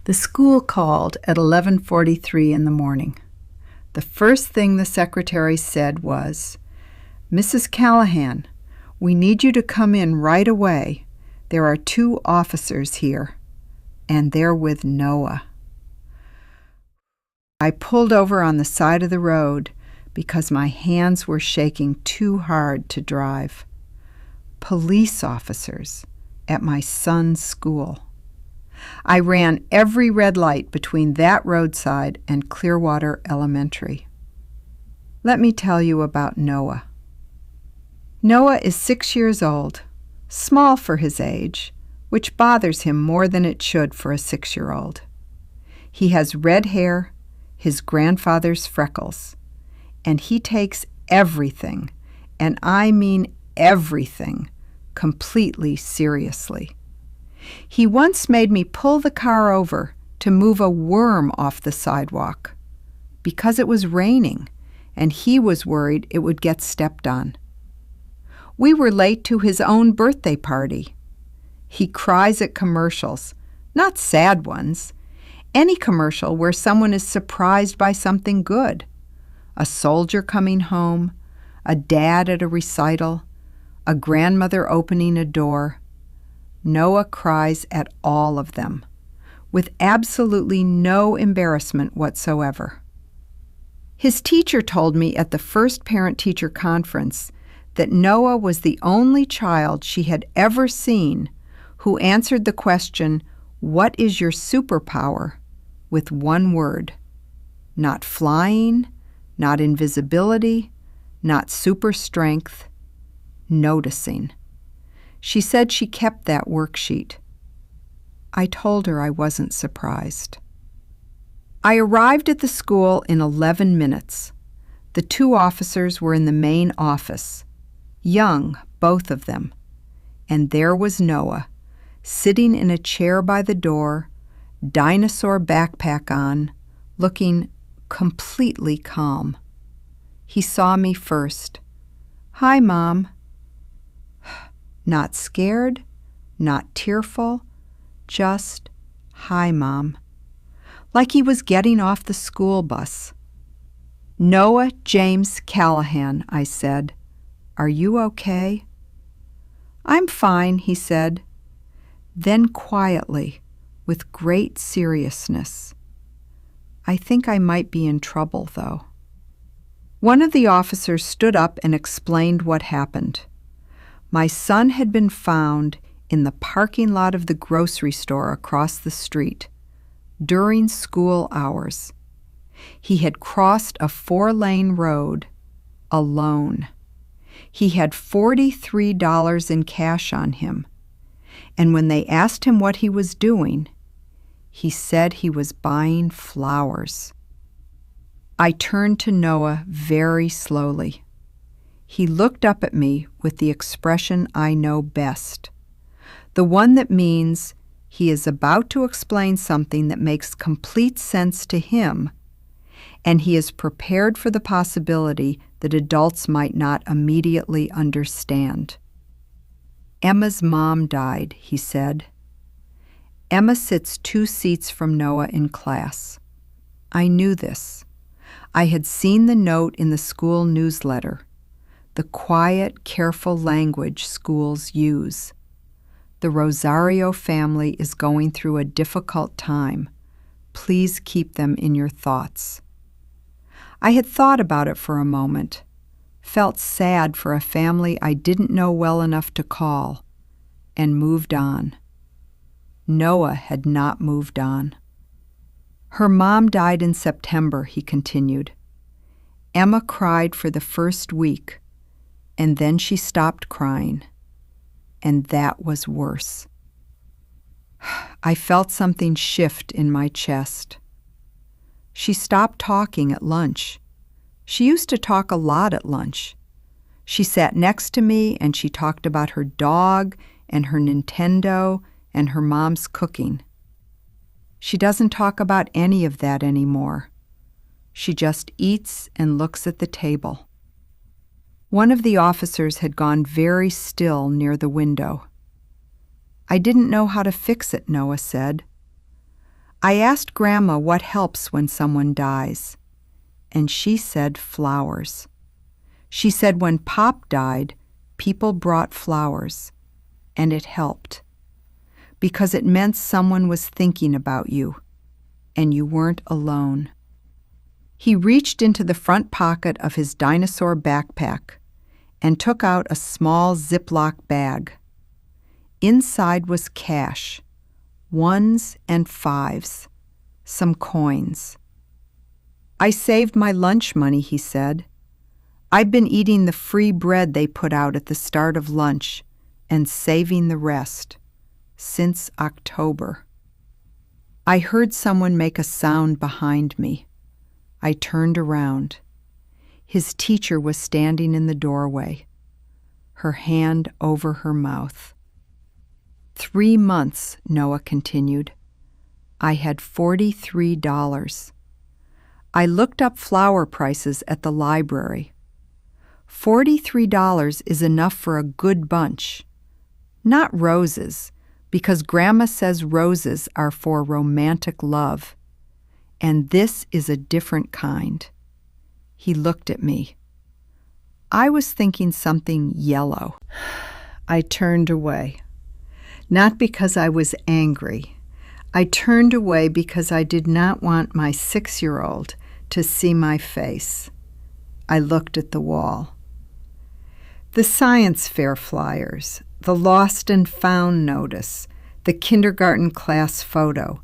The school called at 11:43 in the morning. The first thing the secretary said was, "Mrs. Callahan, we need you to come in right away. There are 2 officers here, and they're with Noah." I pulled over on the side of the road because my hands were shaking too hard to drive. Police officers at my son's school. I ran every red light between that roadside and Clearwater Elementary. Let me tell you about Noah. Noah is 6 years old, small for his age, which bothers him more than it should for a 6-year-old. He has red hair, his grandfather's freckles, and he takes everything, and I mean everything, completely seriously. He once made me pull the car over to move a worm off the sidewalk because it was raining and he was worried it would get stepped on. We were late to his own birthday party. He cries at commercials, not sad ones, any commercial where someone is surprised by something good. A soldier coming home, a dad at a recital, a grandmother opening a door. Noah cries at all of them, with absolutely no embarrassment whatsoever. His teacher told me at the first parent-teacher conference that Noah was the only child she had ever seen who answered the question, "What is your superpower?" with one word. Not flying, not invisibility, not super strength, noticing. She said she kept that worksheet. I told her I wasn't surprised. I arrived at the school in 11 minutes. The 2 officers were in the main office, young, both of them, and there was Noah, sitting in a chair by the door, dinosaur backpack on, looking completely calm. He saw me first. "Hi, Mom." Not scared, not tearful, just, "Hi, Mom." Like he was getting off the school bus. "Noah James Callahan," I said. "Are you okay?" "I'm fine," he said. Then quietly, with great seriousness, "I think I might be in trouble, though." One of the officers stood up and explained what happened. My son had been found in the parking lot of the grocery store across the street during school hours. He had crossed a 4-lane road alone. He had $43 in cash on him, and when they asked him what he was doing, he said he was buying flowers. I turned to Noah very slowly. He looked up at me with the expression I know best, the one that means he is about to explain something that makes complete sense to him, and he is prepared for the possibility that adults might not immediately understand. "Emma's mom died," he said. "Emma sits 2 seats from Noah in class. I knew this. I had seen the note in the school newsletter, the quiet, careful language schools use. The Rosario family is going through a difficult time. Please keep them in your thoughts." I had thought about it for a moment, felt sad for a family I didn't know well enough to call, and moved on. Noah had not moved on. "Her mom died in September," he continued. "Emma cried for the first week, and then she stopped crying, and that was worse." I felt something shift in my chest. She stopped talking at lunch. She used to talk a lot at lunch. She sat next to me and she talked about her dog and her Nintendo and her mom's cooking. She doesn't talk about any of that anymore. She just eats and looks at the table. One of the officers had gone very still near the window. "I didn't know how to fix it," Noah said. I asked Grandma what helps when someone dies, and she said flowers. She said when Pop died, people brought flowers, and it helped, because it meant someone was thinking about you, and you weren't alone. He reached into the front pocket of his dinosaur backpack and took out a small ziplock bag. Inside was cash, 1s and 5s, some coins. I saved my lunch money, he said. I've been eating the free bread they put out at the start of lunch and saving the rest since October. I heard someone make a sound behind me. I turned around. His teacher was standing in the doorway, her hand over her mouth. 3 months, Noah continued. I had $43. I looked up flower prices at the library. $43 is enough for a good bunch. Not roses, because Grandma says roses are for romantic love. And this is a different kind. He looked at me. I was thinking something yellow. I turned away. Not because I was angry. I turned away because I did not want my 6-year-old to see my face. I looked at the wall. The science fair flyers, the lost and found notice, the kindergarten class photo.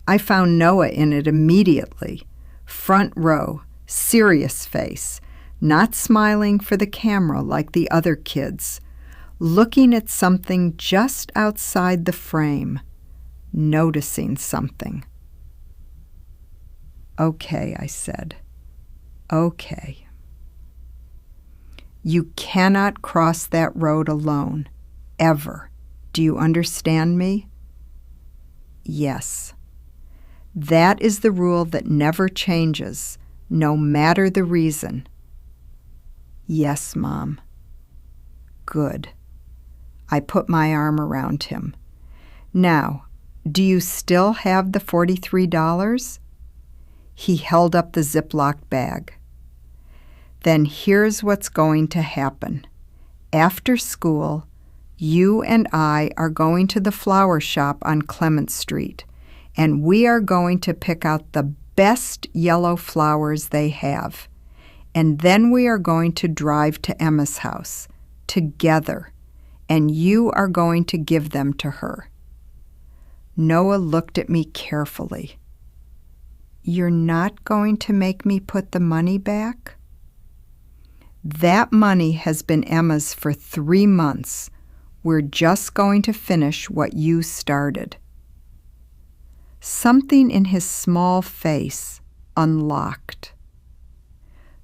I found Noah in it immediately. Front row, serious face, not smiling for the camera like the other kids, looking at something just outside the frame, noticing something. Okay, I said. Okay. You cannot cross that road alone, ever. Do you understand me? Yes. That is the rule that never changes, no matter the reason. Yes, Mom. Good. I put my arm around him. Now, do you still have the $43? He held up the Ziploc bag. Then here's what's going to happen. After school, you and I are going to the flower shop on Clement Street, and we are going to pick out the best yellow flowers they have. And then we are going to drive to Emma's house, together, and you are going to give them to her. Noah looked at me carefully. You're not going to make me put the money back? That money has been Emma's for 3 months. We're just going to finish what you started. Something in his small face unlocked.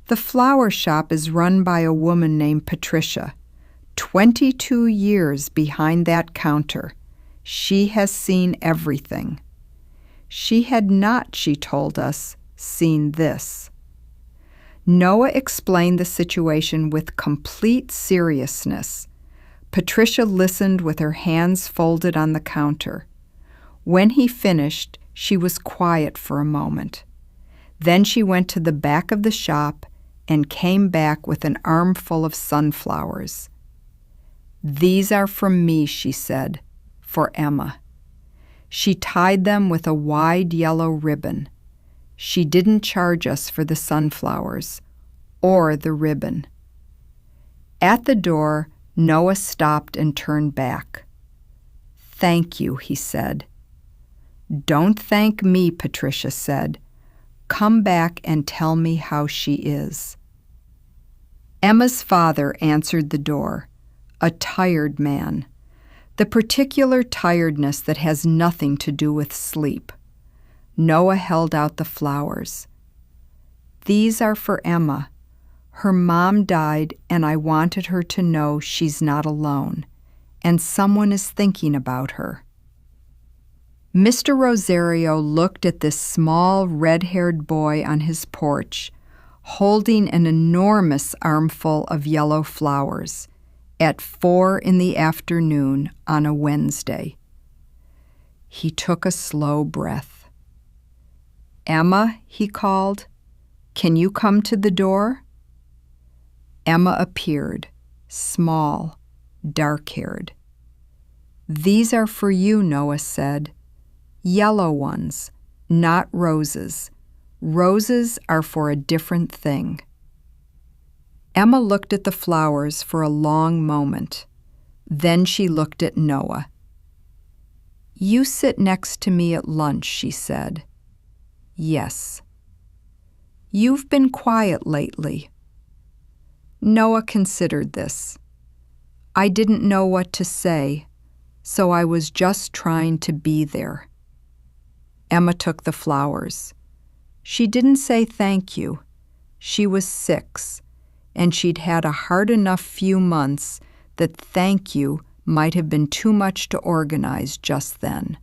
The flower shop is run by a woman named Patricia. 22 years behind that counter. She has seen everything. She had not, she told us, seen this. Noah explained the situation with complete seriousness. Patricia listened with her hands folded on the counter. When he finished, she was quiet for a moment. Then she went to the back of the shop and came back with an armful of sunflowers. These are from me, she said, for Emma. She tied them with a wide yellow ribbon. She didn't charge us for the sunflowers or the ribbon. At the door, Noah stopped and turned back. Thank you, he said. Don't thank me, Patricia said. Come back and tell me how she is. Emma's father answered the door, a tired man, the particular tiredness that has nothing to do with sleep. Noah held out the flowers. These are for Emma. Her mom died, and I wanted her to know she's not alone, and someone is thinking about her. Mr. Rosario looked at this small, red-haired boy on his porch, holding an enormous armful of yellow flowers at 4 p.m. on a Wednesday. He took a slow breath. "Emma," he called, "can you come to the door?" Emma appeared, small, dark-haired. "These are for you," Noah said. "Yellow ones, not roses. Roses are for a different thing." Emma looked at the flowers for a long moment. Then she looked at Noah. "You sit next to me at lunch," she said. "Yes." "You've been quiet lately." Noah considered this. "I didn't know what to say, so I was just trying to be there." Emma took the flowers. She didn't say thank you. She was 6, and she'd had a hard enough few months that thank you might have been too much to organize just then.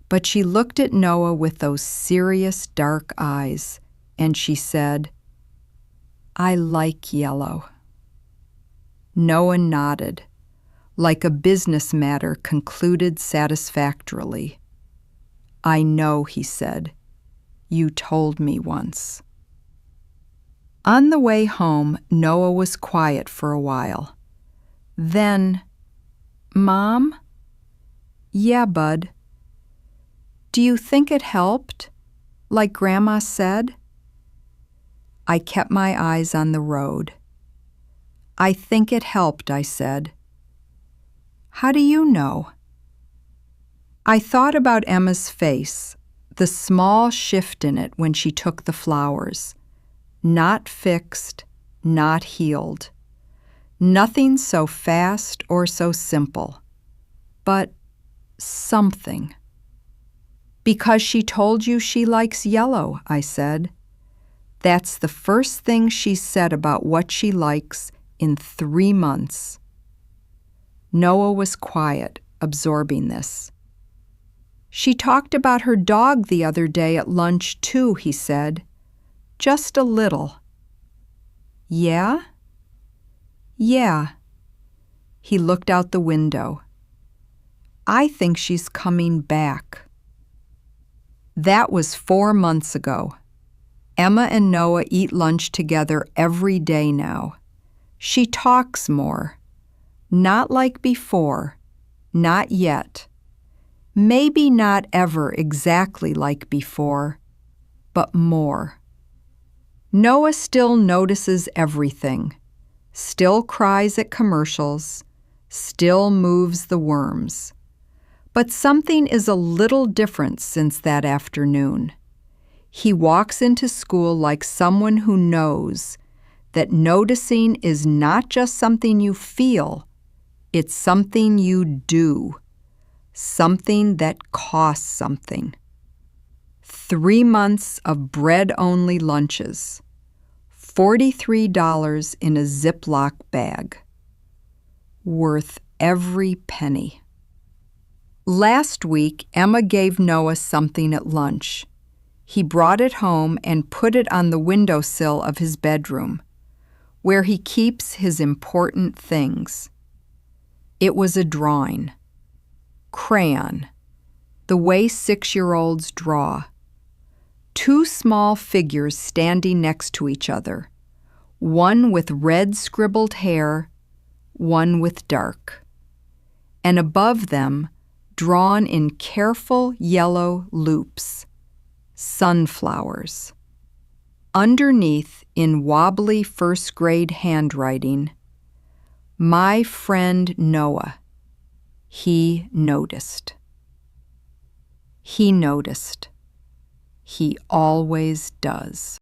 But she looked at Noah with those serious dark eyes, and she said, "I like yellow." Noah nodded, like a business matter concluded satisfactorily. "I know," he said. "You told me once." On the way home, Noah was quiet for a while. Then, "Mom?" "Yeah, bud." "Do you think it helped, like Grandma said?" I kept my eyes on the road. "I think it helped," I said. "How do you know?" I thought about Emma's face, the small shift in it when she took the flowers. Not fixed, not healed. Nothing so fast or so simple. But something. "Because she told you she likes yellow," I said. "That's the first thing she said about what she likes in 3 months." Noah was quiet, absorbing this. "She talked about her dog the other day at lunch, too," he said. "Just a little." "Yeah?" "Yeah." He looked out the window. "I think she's coming back." That was 4 months ago. Emma and Noah eat lunch together every day now. She talks more. Not like before. Not yet. Maybe not ever exactly like before, but more. Noah still notices everything, still cries at commercials, still moves the worms. But something is a little different since that afternoon. He walks into school like someone who knows that noticing is not just something you feel, it's something you do, something that costs something. 3 months of bread-only lunches, $43 in a ziplock bag. Worth every penny. Last week, Emma gave Noah something at lunch. He brought it home and put it on the windowsill of his bedroom, where he keeps his important things. It was a drawing. Crayon, the way 6-year-olds draw. 2 small figures standing next to each other, one with red scribbled hair, one with dark. And above them, drawn in careful yellow loops, sunflowers. Underneath, in wobbly first-grade handwriting, "My friend Noah. He noticed." He noticed. He always does.